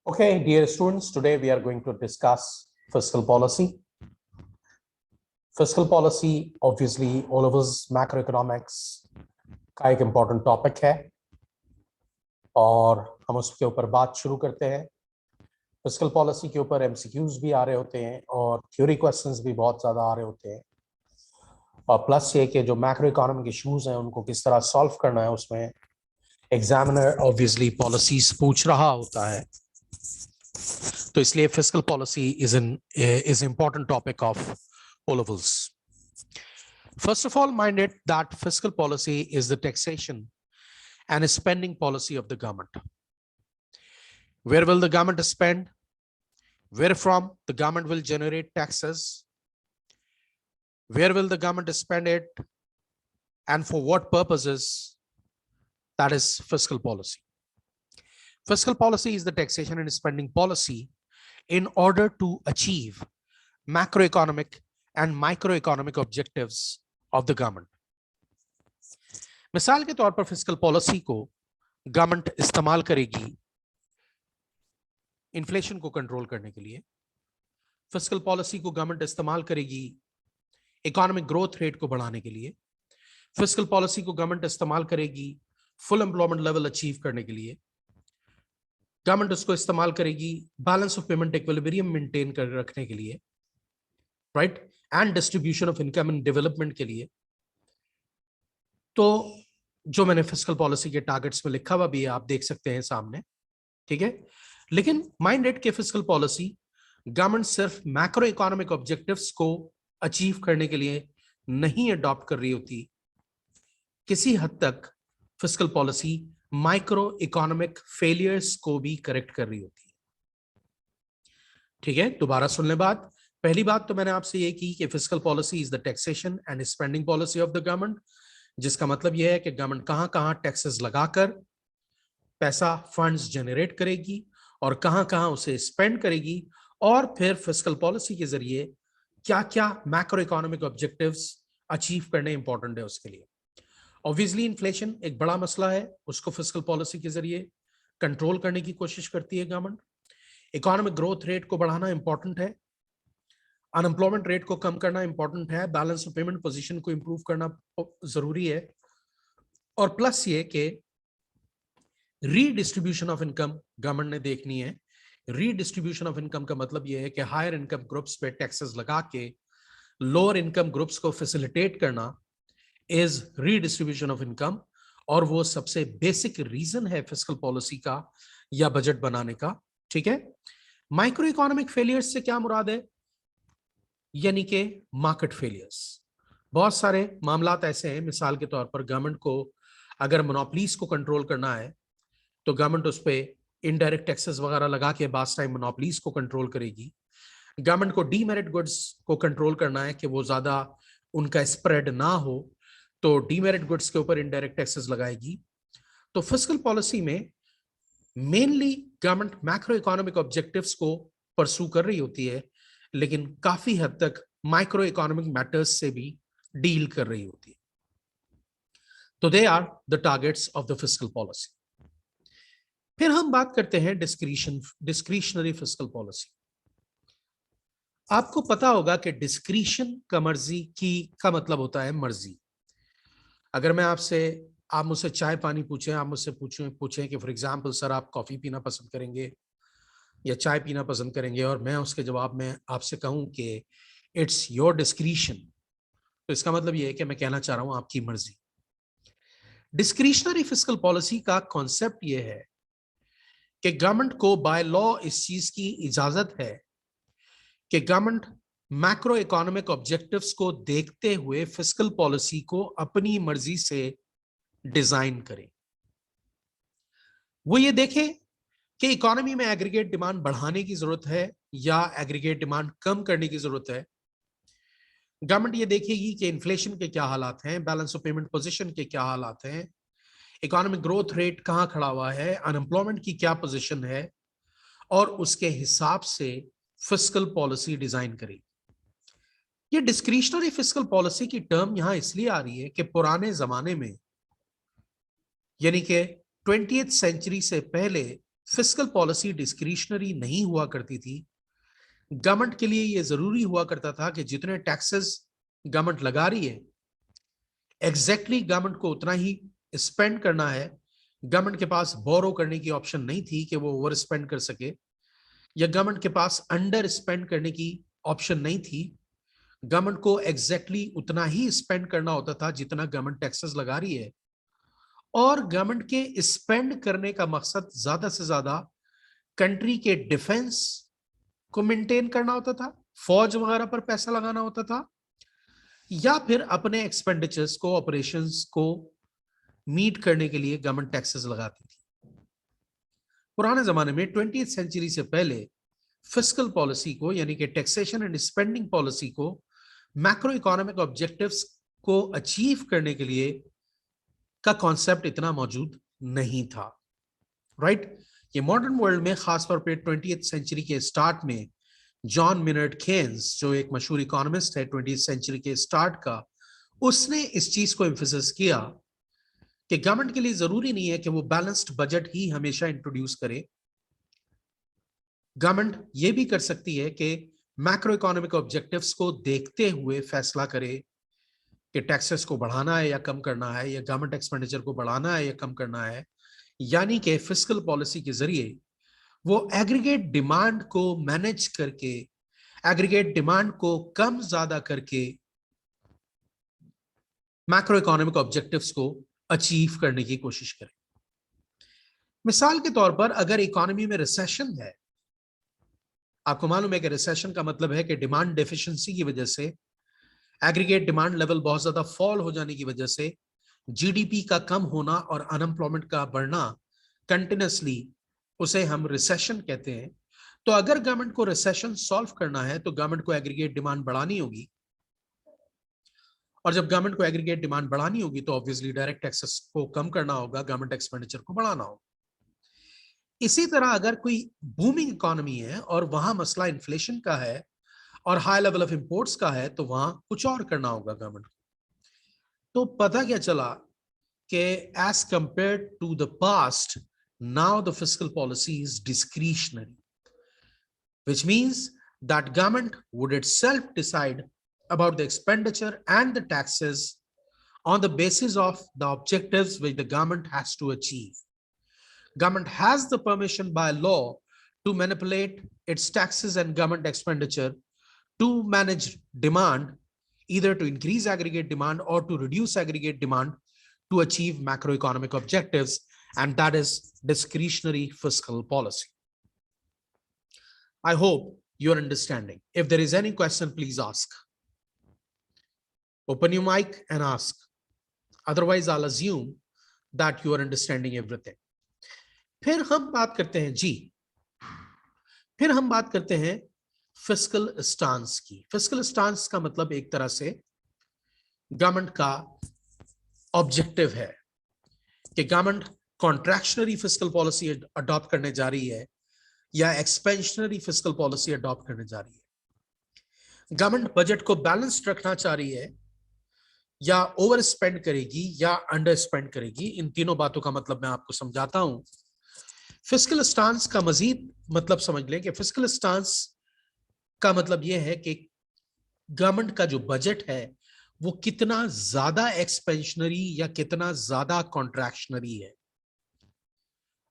Okay, dear students, today we are going to discuss fiscal policy. Fiscal policy, obviously, all of us macroeconomics का एक important topic है और हम उसके ऊपर बात शुरू करते हैं। फिस्कल पॉलिसी के ऊपर MCQs भी आ रहे होते हैं और थ्योरी क्वेश्चंस भी बहुत ज़्यादा आ रहे होते हैं और प्लस ये कि जो मैक्रो इकोनॉमिक इश्यूज हैं उनको किस तरह सॉल्व करना है, उसमें एग्जामिनर ऑब्वियसली पॉलिसीज पूछ रहा होता है। तो इसलिए fiscal policy is important topic of all of us. First of all, mind it that fiscal policy is the taxation and spending policy of the government. Where will the government spend? Where from the government will generate taxes? Where will the government spend it? And for what purposes? That is fiscal policy. Fiscal policy is the taxation and spending policy in order to achieve macroeconomic and microeconomic objectives of the government. मिसाल के तौर पर fiscal policy को government इस्तेमाल करेगी inflation को control करने के लिए। फिस्कल पॉलिसी को गवर्नमेंट इस्तेमाल करेगी इकोनॉमिक ग्रोथ रेट को बढ़ाने के लिए। फिस्कल पॉलिसी को गवर्नमेंट इस्तेमाल करेगी फुल एम्प्लॉयमेंट लेवल अचीव करने के लिए। गवर्नमेंट उसको इस्तेमाल करेगी balance of payment equilibrium maintain कर रखने के लिए, right, and distribution of income and development के लिए। तो जो मैंने फिस्कल पॉलिसी के टारगेट्स में लिखा हुआ भी है, आप देख सकते हैं सामने, ठीक है। लेकिन माइंड इट के फिस्कल पॉलिसी गवर्नमेंट सिर्फ मैक्रो इकोनॉमिक ऑब्जेक्टिव्स को अचीव करने के लिए नहीं अडॉप्ट कर रही होती, किसी हद तक fiscal policy micro economic failures को भी करेक्ट कर रही होती है, ठीक है। दोबारा सुन ले बात। पहली बात तो मैंने आपसे ये की कि fiscal policy is the taxation and spending policy of the government, जिसका मतलब यह है कि गवर्नमेंट कहां कहां टैक्सेस लगाकर पैसा फंड्स जनरेट करेगी और कहां कहां उसे स्पेंड करेगी, और फिर फिस्कल पॉलिसी के जरिए क्या क्या मैक्रो इकोनॉमिक ऑब्जेक्टिव्स अचीव करने इंपॉर्टेंट है उसके लिए। ऑब्वियसली इन्फ्लेशन एक बड़ा मसला है, उसको फिस्कल पॉलिसी के जरिए कंट्रोल करने की कोशिश करती है गवर्नमेंट। इकोनॉमिक ग्रोथ रेट को बढ़ाना इंपॉर्टेंट है, अनएम्प्लॉयमेंट रेट को कम करना इंपॉर्टेंट है, बैलेंस ऑफ पेमेंट पोजीशन को इंप्रूव करना जरूरी है, और प्लस ये कि रीडिस्ट्रीब्यूशन ऑफ इनकम गवर्नमेंट ने देखनी है। रीडिस्ट्रीब्यूशन ऑफ इनकम का मतलब यह है कि हायर इनकम ग्रुप्स पे टैक्सेस लगा के लोअर इनकम ग्रुप्स को फैसिलिटेट करना इज रीडिस्ट्रीब्यूशन ऑफ इनकम, और वो सबसे बेसिक रीजन है फिस्कल पॉलिसी का या बजट बनाने का, ठीक है। माइक्रो इकोनॉमिक फेलियर्स से क्या मुराद है? यानी कि मार्केट फेलियर्स। बहुत सारे मामलात ऐसे हैं, मिसाल के तौर पर गवर्नमेंट को अगर मोनोपोलीज को कंट्रोल करना है तो गवर्नमेंट उस पर इनडायरेक्ट टैक्सेस वगैरह लगा के बास टाइम मोनोपोलीज को कंट्रोल करेगी। गवर्नमेंट को डीमेरिट गुड्स को कंट्रोल करना है कि वो ज्यादा उनका स्प्रेड ना हो, तो डीमेरिट गुड्स के ऊपर इनडायरेक्ट टैक्सेस लगाएगी। तो फिस्कल पॉलिसी में mainly government macro economic objectives को परसू कर रही होती है, लेकिन काफी हद तक माइक्रो इकोनॉमिक मैटर्स से भी डील कर रही होती है। तो they are the targets of the fiscal policy. फिर हम बात करते हैं डिस्क्रिशनरी फिस्कल पॉलिसी। आपको पता होगा कि डिस्क्रिशन का मर्जी की का मतलब होता है मर्जी। अगर मैं आप मुझसे चाय पानी पूछें, आप मुझसे पूछें कि फॉर एग्जांपल सर आप कॉफी पीना पसंद करेंगे या चाय पीना पसंद करेंगे, और मैं उसके जवाब में आपसे कहूं कि इट्स योर डिस्क्रिशन, तो इसका मतलब यह है कि मैं कहना चाह रहा हूं आपकी मर्जी। डिस्क्रिशनरी फिस्कल पॉलिसी का कॉन्सेप्ट यह है कि गवर्नमेंट को बाय लॉ इस चीज की इजाजत है कि गवर्नमेंट मैक्रो इकोनॉमिक ऑब्जेक्टिव्स को देखते हुए फिस्कल पॉलिसी को अपनी मर्जी से डिजाइन करे। वो ये देखे कि इकोनॉमी में एग्रीगेट डिमांड बढ़ाने की जरूरत है या एग्रीगेट डिमांड कम करने की जरूरत है। गवर्नमेंट ये देखेगी कि इन्फ्लेशन के क्या हालात हैं, बैलेंस ऑफ पेमेंट पोजीशन के क्या हालात हैं, इकोनॉमिक ग्रोथ रेट कहां खड़ा हुआ है, अनएम्प्लॉयमेंट की क्या पोजीशन है, और उसके हिसाब से फिस्कल पॉलिसी डिजाइन करेगी। ये डिस्क्रिशनरी फिस्कल पॉलिसी की टर्म यहां इसलिए आ रही है कि पुराने जमाने में, यानी कि 20th सेंचुरी से पहले फिस्कल पॉलिसी डिस्क्रिशनरी नहीं हुआ करती थी। गवर्नमेंट के लिए यह जरूरी हुआ करता था कि जितने टैक्सेस गवर्नमेंट लगा रही है एग्जैक्टली गवर्नमेंट को उतना ही स्पेंड करना है। गवर्नमेंट के पास बोरो करने की ऑप्शन नहीं थी कि वो ओवर स्पेंड कर सके, या गवर्नमेंट के पास अंडर स्पेंड करने की ऑप्शन नहीं थी। गवर्नमेंट को एग्जैक्टली उतना ही स्पेंड करना होता था जितना गवर्नमेंट टैक्सेस लगा रही है, और गवर्नमेंट के स्पेंड करने का मकसद ज्यादा से ज्यादा कंट्री के डिफेंस को मेंटेन करना होता था, फौज वगैरह पर पैसा लगाना होता था, या फिर अपने एक्सपेंडिचर्स को, ऑपरेशंस को मीट करने के लिए गवर्नमेंट टैक्सेस लगाती थी। पुराने जमाने में 20वीं सेंचुरी से पहले फिस्कल पॉलिसी को, यानी कि टैक्सेशन एंड स्पेंडिंग पॉलिसी को, मैक्रो इकोनॉमिक ऑब्जेक्टिव्स को अचीव करने के लिए का कॉन्सेप्ट इतना मौजूद नहीं था, राइट। ये मॉडर्न वर्ल्ड में खासतौर पे 20वीं सेंचुरी के स्टार्ट में जॉन मिनर्ड केन्स, जो एक मशहूर इकोनॉमिस्ट है 20वीं सेंचुरी के स्टार्ट का, उसने इस चीज को एम्फेसिस किया कि गवर्नमेंट के लिए जरूरी नहीं है कि वो बैलेंस्ड बजट ही हमेशा इंट्रोड्यूस करे। गवर्नमेंट ये भी कर सकती है कि मैक्रो इकोनॉमिक ऑब्जेक्टिव्स को देखते हुए फैसला करे कि टैक्सेस को बढ़ाना है या कम करना है, या गवर्नमेंट एक्सपेंडिचर को बढ़ाना है या कम करना है। यानी कि फिस्कल पॉलिसी के जरिए वो एग्रीगेट डिमांड को मैनेज करके, एग्रीगेट डिमांड को कम ज्यादा करके मैक्रो इकोनॉमिक ऑब्जेक्टिव्स को अचीव करने की कोशिश करें। मिसाल के तौर पर अगर इकोनॉमी में रिसेशन है, आपको मालूम है कि रिसेशन का मतलब है कि डिमांड डेफिशिएंसी की वजह से, एग्रीगेट डिमांड लेवल बहुत ज्यादा फॉल हो जाने की वजह से, जीडीपी का कम होना और अनएम्प्लॉयमेंट का बढ़ना कंटिन्यूसली, उसे हम रिसेशन कहते हैं। तो अगर गवर्नमेंट को रिसेशन सॉल्व करना है तो गवर्नमेंट को एग्रीगेट डिमांड बढ़ानी होगी, और जब गवर्नमेंट को एग्रीगेट डिमांड बढ़ानी होगी तो ऑब्वियसली डायरेक्ट टैक्सेस को कम करना होगा, गवर्नमेंट एक्सपेंडिचर को बढ़ाना होगा। इसी तरह अगर कोई बूमिंग इकोनॉमी है और वहां मसला इन्फ्लेशन का है और हाई लेवल ऑफ इंपोर्ट्स का है, तो वहां कुछ और करना होगा गवर्नमेंट को। तो पता क्या चला कि as compared to the past, now the fiscal policy is discretionary, which means that government would itself decide about the expenditure and the taxes on the basis of the objectives which the government has to achieve. Government has the permission by law to manipulate its taxes and government expenditure to manage demand, either to increase aggregate demand or to reduce aggregate demand to achieve macroeconomic objectives, and that is discretionary fiscal policy. I hope you're understanding. If there is any question, please ask. Open your mic and ask. Otherwise, I'll assume that you are understanding everything. फिर हम बात करते हैं फिर हम बात करते हैं फिस्कल स्टांस की। फिस्कल स्टांस का मतलब एक तरह से गवर्नमेंट का ऑब्जेक्टिव है कि government contractionary fiscal policy adopt करने जा रही है या एक्सपेंशनरी फिस्कल पॉलिसी अडॉप्ट करने जा रही है। गवर्नमेंट बजट को बैलेंस्ड रखना चाह रही है, या ओवर स्पेंड करेगी या अंडर स्पेंड करेगी। इन तीनों बातों का मतलब मैं आपको समझाता हूं। फिस्कल स्टांस का मजीद मतलब समझ लें कि फिस्कल स्टांस का मतलब यह है कि गवर्नमेंट का जो बजट है वो कितना ज्यादा एक्सपेंशनरी या कितना ज्यादा कॉन्ट्रैक्शनरी है।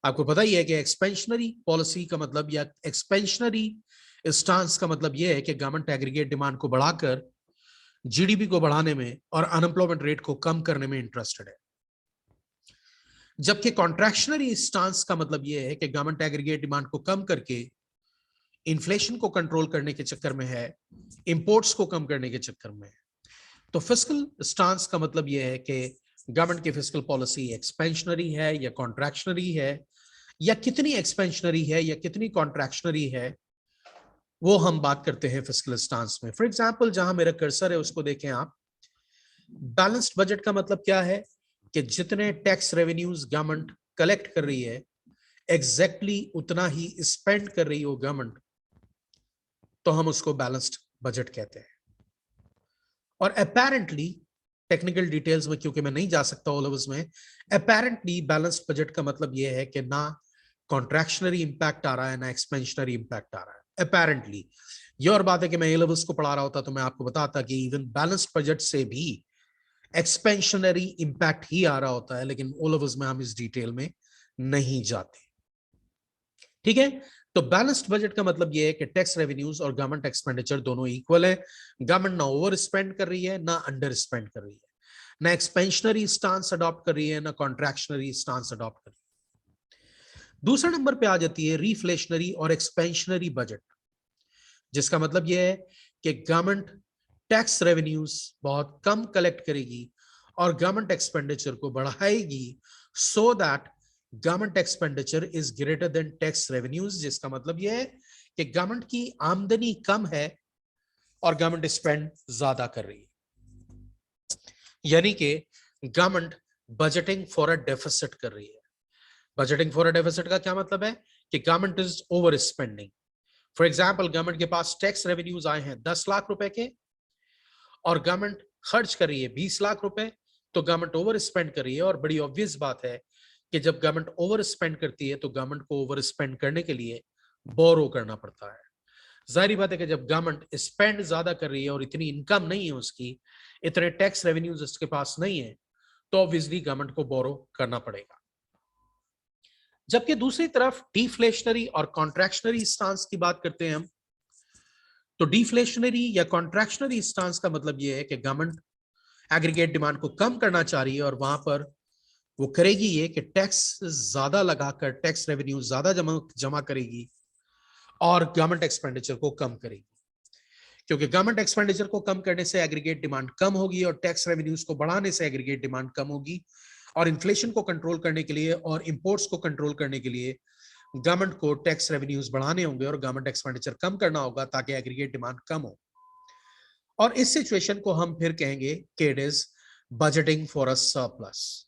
आपको पता ही है कि एक्सपेंशनरी पॉलिसी का मतलब या एक्सपेंशनरी स्टांस का मतलब यह है कि गवर्नमेंट एग्रीगेट डिमांड को बढ़ाकर जीडीपी को बढ़ाने में और अनएम्प्लॉयमेंट रेट को कम करने में इंटरेस्टेड है। जबकि कॉन्ट्रैक्शनरी स्टांस का मतलब यह है कि गवर्नमेंट एग्रीगेट डिमांड को कम करके इन्फ्लेशन को कंट्रोल करने के चक्कर में है, इंपोर्ट्स को कम करने के चक्कर में है। तो फिस्कल स्टांस का मतलब यह है कि गवर्नमेंट की फिस्कल पॉलिसी एक्सपेंशनरी है या कॉन्ट्रैक्शनरी है, या कितनी एक्सपेंशनरी है या कितनी कॉन्ट्रैक्शनरी है, वो हम बात करते हैं फिस्कल स्टांस में। फॉर एग्जांपल, जहां मेरा कर्सर है उसको देखें आप। बैलेंस्ड बजट का मतलब क्या है कि जितने टैक्स रेवेन्यूज गवर्नमेंट कलेक्ट कर रही है एग्जैक्टली उतना ही स्पेंड कर रही हो गवर्नमेंट, तो हम उसको बैलेंस्ड बजट कहते हैं। और अपेरेंटली, टेक्निकल डिटेल्स में क्योंकि मैं नहीं जा सकता ऑल ओवर्स में, अपेरेंटली बैलेंस्ड बजट का मतलब यह है कि ना कॉन्ट्रैक्शनरी इंपैक्ट आ रहा है, ना एक्सपेंशनरी इंपैक्ट आ रहा है अपेरेंटली। ये और बात है कि मैं ए लेवल्स को पढ़ा रहा होता तो मैं आपको बताता कि इवन बैलेंस्ड बजट से भी एक्सपेंशनरी इंपैक्ट ही आ रहा होता है, लेकिन ओ लेवल्स में हम इस डिटेल में नहीं जाते। ठीक है, तो बैलेंस्ड बजट का मतलब यह है कि टैक्स रेवेन्यूज और गवर्नमेंट एक्सपेंडिचर दोनों इक्वल है। गवर्नमेंट ना ओवर स्पेंड कर रही है, ना अंडर स्पेंड कर रही है, ना एक्सपेंशनरी स्टांस अडॉप्ट कर रही है, ना कॉन्ट्रैक्शनरी स्टांस अडॉप्ट कर रही है। दूसरे नंबर पे आ जाती है रिफ्लेशनरी और एक्सपेंशनरी बजट, जिसका मतलब यह है कि गवर्नमेंट टैक्स रेवेन्यूज बहुत कम कलेक्ट करेगी और गवर्नमेंट एक्सपेंडिचर को बढ़ाएगी so that government expenditure is greater than tax revenues. जिसका मतलब यह है कि गवर्नमेंट की आमदनी कम है और गवर्नमेंट स्पेंड ज्यादा कर रही है, यानी कि government budgeting for a deficit कर रही है। बजटिंग फॉर अ डेफिसिट का क्या मतलब है कि government is over spending. For example, government के पास टैक्स रेवेन्यूज आए हैं 10 लाख रुपए के और गवर्नमेंट खर्च कर रही है 20 लाख रुपए, तो गवर्नमेंट ओवर स्पेंड कर रही है। और बड़ी ऑब्वियस बात है कि जब गवर्नमेंट ओवर स्पेंड करती है तो गवर्नमेंट को ओवर स्पेंड करने के लिए बोरो करना पड़ता है। जाहिर बात है कि जब गवर्नमेंट स्पेंड ज्यादा कर रही है और इतनी इनकम नहीं है उसकी, इतने टैक्स रेवेन्यूज उसके पास नहीं है, तो ऑब्वियसली गवर्नमेंट को बोरो करना पड़ेगा। जबकि दूसरी तरफ डिफ्लेशनरी और कॉन्ट्रैक्शनरी स्टांस की बात करते हैं हम, तो डिफ्लेशनरी या कॉन्ट्रैक्शनरी स्टांस का मतलब यह है कि गवर्नमेंट एग्रीगेट डिमांड को कम करना चाह रही है और वहां पर वो करेगी ये कि टैक्स ज्यादा लगाकर टैक्स रेवेन्यू ज्यादा जमा करेगी और गवर्नमेंट एक्सपेंडिचर को कम करेगी। क्योंकि गवर्नमेंट एक्सपेंडिचर को कम करने से एग्रीगेट डिमांड कम होगी और टैक्स रेवेन्यूज को बढ़ाने से एग्रीगेट डिमांड कम होगी। और इन्फ्लेशन को कंट्रोल करने के लिए और इंपोर्ट्स को कंट्रोल करने के लिए गवर्नमेंट को टैक्स रेवेन्यूज बढ़ाने होंगे और गवर्नमेंट एक्सपेंडिचर कम करना होगा ताकि एग्रीगेट डिमांड कम हो। और इस सिचुएशन को हम फिर कहेंगे कि it is budgeting for a surplus.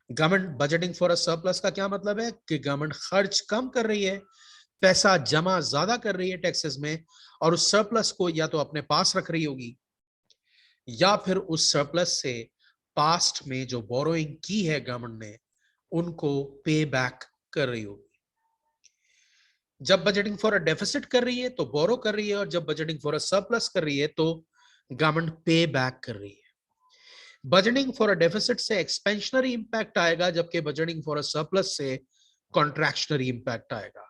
Government budgeting for a surplus का क्या मतलब है कि गवर्नमेंट खर्च कम कर रही है, पैसा जमा ज्यादा कर रही है टैक्सेस में, और उस सरप्लस को या तो अपने पास रख रही होगी या फिर उस सरप्लस से पास्ट में जो बोरोइंग की है गवर्नमेंट ने उनको पे बैक कर रही होगी। जब बजटिंग फॉर अ डेफिसिट कर रही है तो बोरो कर रही है, और जब बजटिंग फॉर अ सरप्लस कर रही है तो गवर्नमेंट पे बैक कर रही है। बजटिंग फॉर अ डेफिसिट से एक्सपेंशनरी इंपैक्ट आएगा, जबकि बजटिंग फॉर अ सरप्लस से कॉन्ट्रैक्शनरी इंपैक्ट आएगा।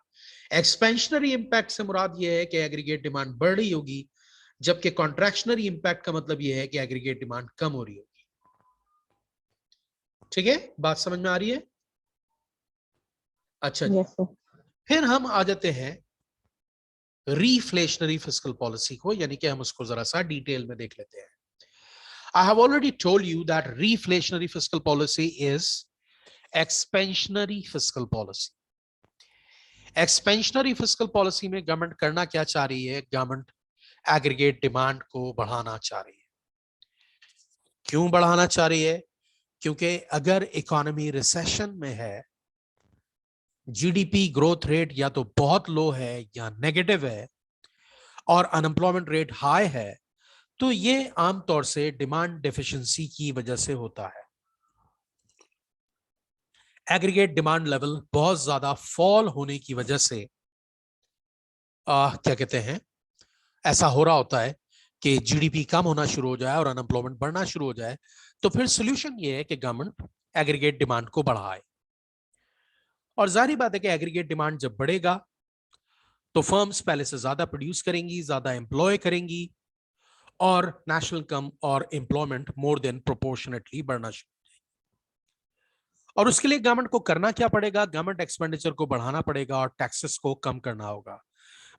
एक्सपेंशनरी इंपैक्ट से मुराद यह है कि एग्रीगेट डिमांड बढ़ रही होगी, जबकि कॉन्ट्रैक्शनरी इंपैक्ट का मतलब यह है कि एग्रीगेट डिमांड कम हो रही होगी। ठीक है, बात समझ में आ रही है? अच्छा जी, यस सर। फिर हम आ जाते हैं रीफ्लेशनरी फिस्कल पॉलिसी को, यानी कि हम उसको जरा सा डिटेल में देख लेते हैं। I have already told you that reflationary fiscal policy is expansionary fiscal policy. Expansionary fiscal policy में गवर्नमेंट करना क्या चाह रही है? गवर्नमेंट एग्रीगेट डिमांड को बढ़ाना चाह रही है। क्यों बढ़ाना चाह रही है? क्योंकि अगर इकोनॉमी रिसेशन में है, जीडीपी ग्रोथ रेट या तो बहुत लो है या नेगेटिव है और अनएम्प्लॉयमेंट रेट हाई है, तो ये आमतौर से डिमांड डेफिशिएंसी की वजह से होता है। एग्रीगेट डिमांड लेवल बहुत ज्यादा फॉल होने की वजह से क्या कहते हैं, ऐसा हो रहा होता है कि जीडीपी कम होना शुरू हो जाए और अनएम्प्लॉयमेंट बढ़ना शुरू हो जाए। तो फिर सोल्यूशन ये है कि गवर्नमेंट एग्रीगेट डिमांड को बढ़ाए। और जाहिर बात है कि एग्रीगेट डिमांड जब बढ़ेगा तो फर्म्स पहले से ज्यादा प्रोड्यूस करेंगी, ज्यादा एम्प्लॉय करेंगी और नेशनल इनकम और एम्प्लॉयमेंट मोर देन प्रोपोर्शनेटली बढ़ना शुरू। और उसके लिए गवर्नमेंट को करना क्या पड़ेगा? गवर्नमेंट एक्सपेंडिचर को बढ़ाना पड़ेगा और टैक्सेस को कम करना होगा।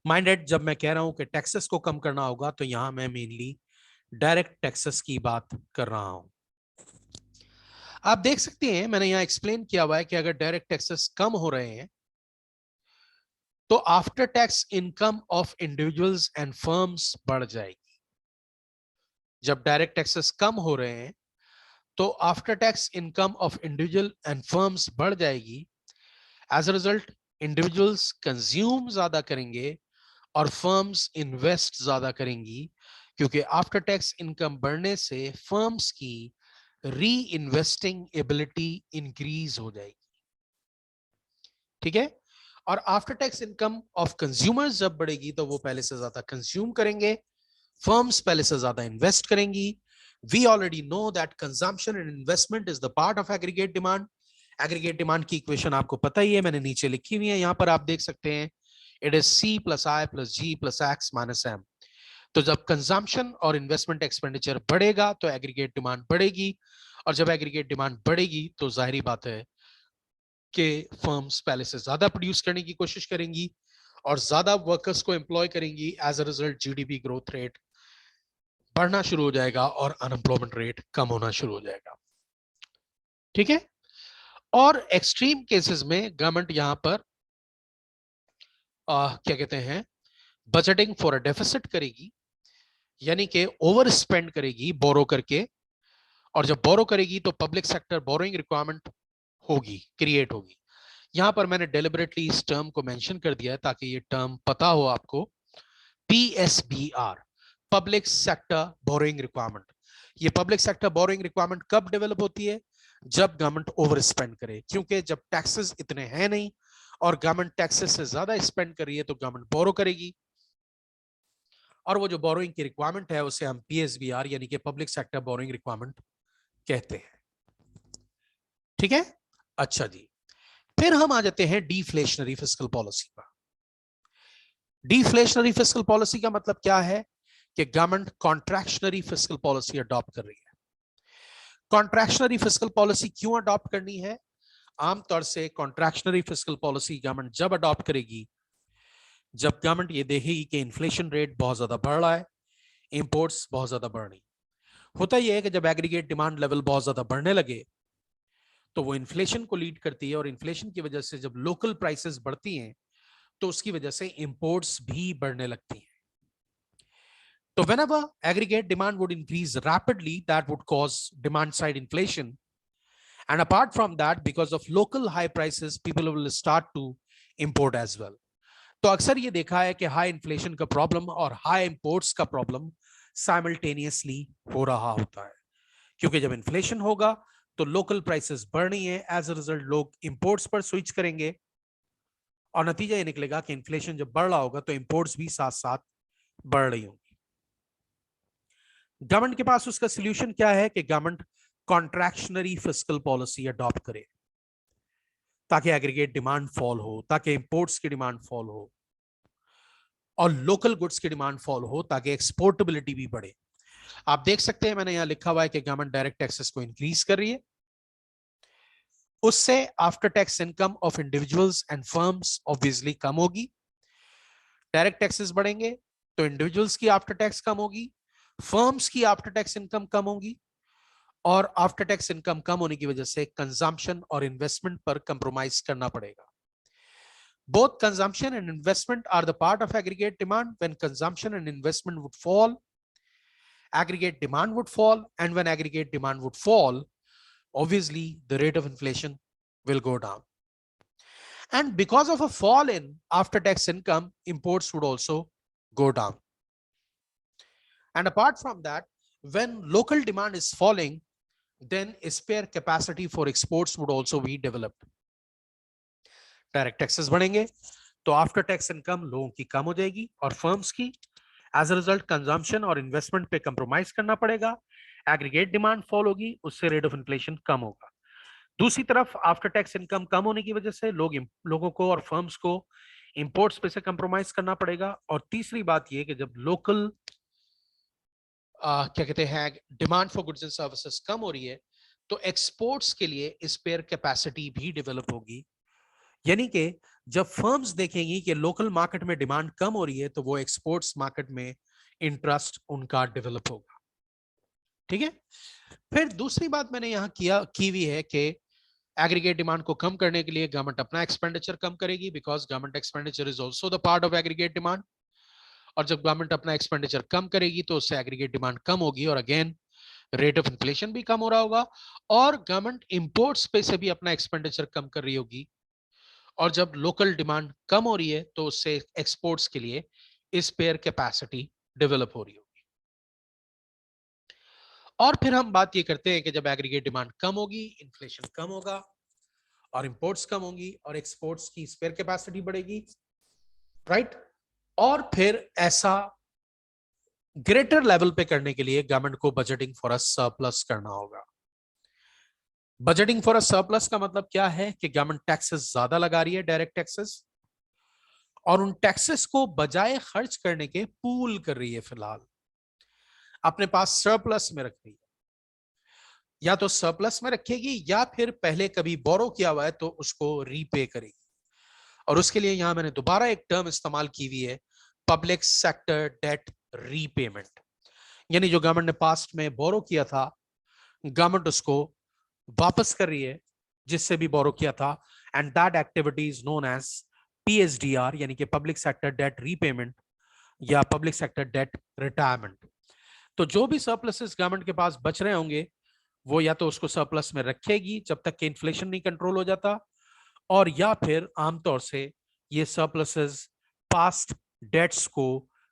माइंडेड, जब मैं कह रहा हूं कि टैक्सेस को कम करना होगा तो यहां मैं मेनली डायरेक्ट टैक्सेस की बात कर रहा हूं। आप देख सकते हैं मैंने यहां एक्सप्लेन किया हुआ है कि अगर डायरेक्ट टैक्सेस कम हो रहे हैं तो after tax income of individuals and firms बढ़ जाएगी। जब डायरेक्ट टैक्सेस कम हो रहे हैं तो after tax income of individual and firms बढ़ जाएगी। As a result individuals consume ज्यादा करेंगे और फर्म्स इन्वेस्ट ज्यादा करेंगी, क्योंकि आफ्टर टैक्स इनकम बढ़ने से फर्म्स की री इन्वेस्टिंग एबिलिटी इंक्रीज हो जाएगी। ठीक है, और after tax income of consumers जब बढ़ेगी तो वो पहले से ज्यादा कंज्यूम करेंगे, फर्म्स पहले से ज्यादा इन्वेस्ट करेंगी. We already know that consumption and investment is the part of aggregate demand. Aggregate demand की इक्वेशन आपको पता ही है, मैंने नीचे लिखी हुई है, यहां पर आप देख सकते हैं. It is C + I + G + X - M. तो जब कंजम्पशन और इन्वेस्टमेंट एक्सपेंडिचर बढ़ेगा तो एग्रीगेट डिमांड बढ़ेगी, और जब एग्रीगेट डिमांड बढ़ेगी तो जाहिर बात है कि फर्म्स पहले से ज्यादा प्रोड्यूस करने की कोशिश करेंगी और ज्यादा वर्कर्स को एम्प्लॉय करेंगी. As a result GDP growth rate बढ़ना शुरू हो जाएगा और अनएम्प्लॉयमेंट रेट कम होना शुरू हो जाएगा. ठीक है. और एक्सट्रीम केसेस में गवर्नमेंट यहां पर क्या कहते हैं, बजटिंग फॉर अ डेफिसिट करेगी, यानी कि ओवर स्पेंड करेगी बोरो करके. और जब बोरो करेगी तो पब्लिक सेक्टर बोरोइंग रिक्वायरमेंट होगी, क्रिएट होगी. यहां पर मैंने डेलिबरेटली इस टर्म को मेंशन कर दिया है ताकि ये टर्म पता हो आपको. PSBR, public sector borrowing requirement. ये पब्लिक सेक्टर बोरोइंग रिक्वायरमेंट कब डेवलप होती है? जब गवर्नमेंट ओवर स्पेंड करे, क्योंकि जब टैक्सेस इतने हैं नहीं और गवर्नमेंट टैक्सेस से ज्यादा स्पेंड कर रही है तो गवर्नमेंट बोरो करेगी, और वो जो बोरोइंग की रिक्वायरमेंट है उसे हम PSBR यानी कि पब्लिक सेक्टर बोरोइंग रिक्वायरमेंट कहते हैं. ठीक है. अच्छा जी, फिर हम आ जाते हैं डिफ्लेशनरी फिस्कल पॉलिसी पर. डिफ्लेशनरी फिस्कल पॉलिसी का मतलब क्या है कि government contractionary fiscal policy adopt कर रही है. कॉन्ट्रैक्शनरी फिस्कल पॉलिसी क्यों अडॉप्ट करनी है? आमतौर से कॉन्ट्रैक्शनरी फिस्कल पॉलिसी गवर्नमेंट जब अडॉप्ट करेगी जब गवर्नमेंट ये देखेगी कि इन्फ्लेशन रेट बहुत ज्यादा बढ़ रहा है, इंपोर्ट्स बहुत ज्यादा बढ़ रही. होता यह है कि जब एग्रीगेट डिमांड लेवल बहुत ज्यादा बढ़ने लगे तो वो इन्फ्लेशन को लीड करती है, और इन्फ्लेशन की वजह से जब लोकल प्राइसेस बढ़ती हैं तो उसकी वजह से इंपोर्ट्स भी बढ़ने लगती हैं. So whenever aggregate demand would increase rapidly, that would cause demand side inflation. And apart from that, because of local high prices, people will start to import as well. तो अक्सर ये देखा है कि हाई इन्फ्लेशन का problem और high imports का problem simultaneously हो रहा होता है, क्योंकि जब इन्फ्लेशन होगा तो लोकल प्राइसेस बढ़ रही है, एज अ रिजल्ट लोग इंपोर्ट्स पर स्विच करेंगे, और नतीजा ये निकलेगा कि इन्फ्लेशन जब बढ़ रहा होगा तो इंपोर्ट्स भी साथ साथ बढ़ रही होंगी. गवर्नमेंट के पास उसका सोल्यूशन क्या है कि government contractionary fiscal policy adopt करे ताकि एग्रीगेट डिमांड फॉल हो, ताकि इंपोर्ट्स की डिमांड फॉल हो और लोकल गुड्स की डिमांड फॉल हो, ताकि एक्सपोर्टेबिलिटी भी बढ़े. आप देख सकते हैं मैंने यहां लिखा हुआ है कि गवर्नमेंट डायरेक्ट टैक्सेस को इंक्रीज कर रही है, उससे after tax income of individuals and firms obviously कम होगी. डायरेक्ट टैक्सेस बढ़ेंगे तो इंडिविजुअल्स की आफ्टर टैक्स कम होगी, फर्म्स की आफ्टर टैक्स इनकम कम होगी, और आफ्टर टैक्स इनकम कम होने की वजह से कंजम्पशन और इन्वेस्टमेंट पर कंप्रोमाइज करना पड़ेगा. Both consumption and investment are the part of aggregate demand. When consumption and investment would fall, aggregate demand would fall, and when aggregate demand would fall, obviously the rate of inflation will go down. And because of a fall in after tax income, imports would also go down. And apart from that, when local demand is falling, then spare capacity for exports would also be developed. Direct taxes बढ़ेंगे तो after tax income लोगों की कम हो जाएगी और firms की. As a result consumption और investment पे कंप्रोमाइज करना पड़ेगा, एग्रीगेट डिमांड फॉल होगी, उससे रेट ऑफ इन्फ्लेशन कम होगा. दूसरी तरफ आफ्टर टैक्स इनकम कम होने की वजह से लोगों को और फर्म्स को इंपोर्ट्स पे से कंप्रोमाइज करना पड़ेगा. और तीसरी बात यह कि जब लोकल क्या कहते हैं demand for goods and services कम हो रही है तो एक्सपोर्ट्स के लिए स्पेयर कैपेसिटी भी डेवलप होगी. यानी कि जब फर्म्स देखेंगी कि लोकल मार्केट में डिमांड कम हो रही है तो वो एक्सपोर्ट्स मार्केट में इंटरेस्ट उनका डेवलप होगा. ठीक है. फिर दूसरी बात मैंने यहां की हुई है कि एग्रीगेट डिमांड को कम करने के लिए गवर्नमेंट अपना एक्सपेंडिचर कम करेगी, because government expenditure is also the part of aggregate demand. और जब गवर्नमेंट अपना एक्सपेंडिचर कम करेगी तो उससे एग्रीगेट डिमांड कम होगी और अगेन रेट ऑफ इन्फ्लेशन भी कम हो रहा होगा, और गवर्नमेंट इंपोर्ट्स पे से भी अपना एक्सपेंडिचर कम कर रही होगी. और जब लोकल डिमांड कम हो रही है तो उससे एक्सपोर्ट्स के लिए स्पेयर कैपेसिटी डेवलप हो रही होगी. और फिर हम बात ये करते हैं कि जब एग्रीगेट डिमांड कम होगी, इन्फ्लेशन कम होगा, और इंपोर्ट्स कम होंगी और एक्सपोर्ट्स की स्पेयर कैपेसिटी बढ़ेगी, राइट। और फिर ऐसा ग्रेटर लेवल पे करने के लिए गवर्नमेंट को बजटिंग फॉर अ सरप्लस करना होगा। बजटिंग फॉर अ सरप्लस का मतलब क्या है कि गवर्नमेंट टैक्सेस ज्यादा लगा रही है, डायरेक्ट टैक्सेस, और उन टैक्सेस को बजाय खर्च करने के पूल कर रही है, फिलहाल अपने पास सरप्लस में रख रही है। या तो सरप्लस में रखेगी या फिर पहले कभी बोरो किया हुआ है तो उसको रीपे करेगी। और उसके लिए यहां मैंने दोबारा एक टर्म इस्तेमाल की हुई है, पब्लिक सेक्टर डेट रीपेमेंट। यानी जो गवर्नमेंट ने पास्ट में बोरो किया था, गवर्नमेंट उसको वापस कर रही है जिससे भी बोरो किया था, and that activity is known as PSDR, यानी कि पब्लिक सेक्टर डेट रीपेमेंट या पब्लिक सेक्टर डेट रिटायरमेंट। तो जो भी सरप्लसेस गवर्नमेंट के पास बच रहे होंगे वो या तो उसको सरप्लस में रखेगी जब तक कि इन्फ्लेशन नहीं कंट्रोल हो जाता, और या फिर आमतौर से ये सरप्लसेस पास्ट डेट्स को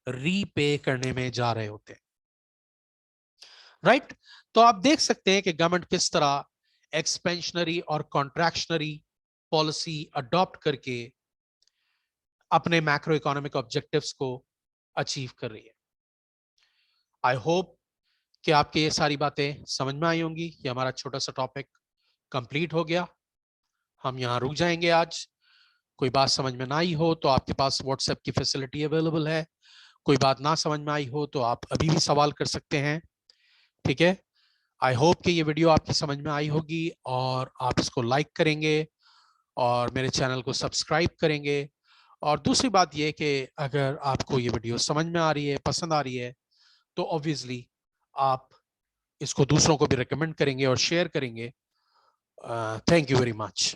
रीपे करने में जा रहे होते हैं, राइट। तो आप देख सकते हैं कि गवर्नमेंट किस तरह एक्सपेंशनरी और कॉन्ट्रैक्शनरी पॉलिसी अडॉप्ट करके अपने मैक्रो इकोनॉमिक ऑब्जेक्टिव्स को अचीव कर रही है। आई होप कि आपके ये सारी बातें समझ में आई होंगी। ये हमारा छोटा सा टॉपिक कंप्लीट हो गया, हम यहाँ रुक जाएंगे आज। कोई बात समझ में ना आई हो तो आपके पास व्हाट्सएप की फैसिलिटी अवेलेबल है, कोई बात ना समझ में आई हो तो आप अभी भी सवाल कर सकते हैं, ठीक है। आई होप कि ये वीडियो आपकी समझ में आई होगी और आप इसको लाइक करेंगे और मेरे चैनल को सब्सक्राइब करेंगे। और दूसरी बात ये कि अगर आपको ये वीडियो समझ में आ रही है, पसंद आ रही है, तो ऑब्वियसली आप इसको दूसरों को भी रिकमेंड करेंगे और शेयर करेंगे। Thank you very much.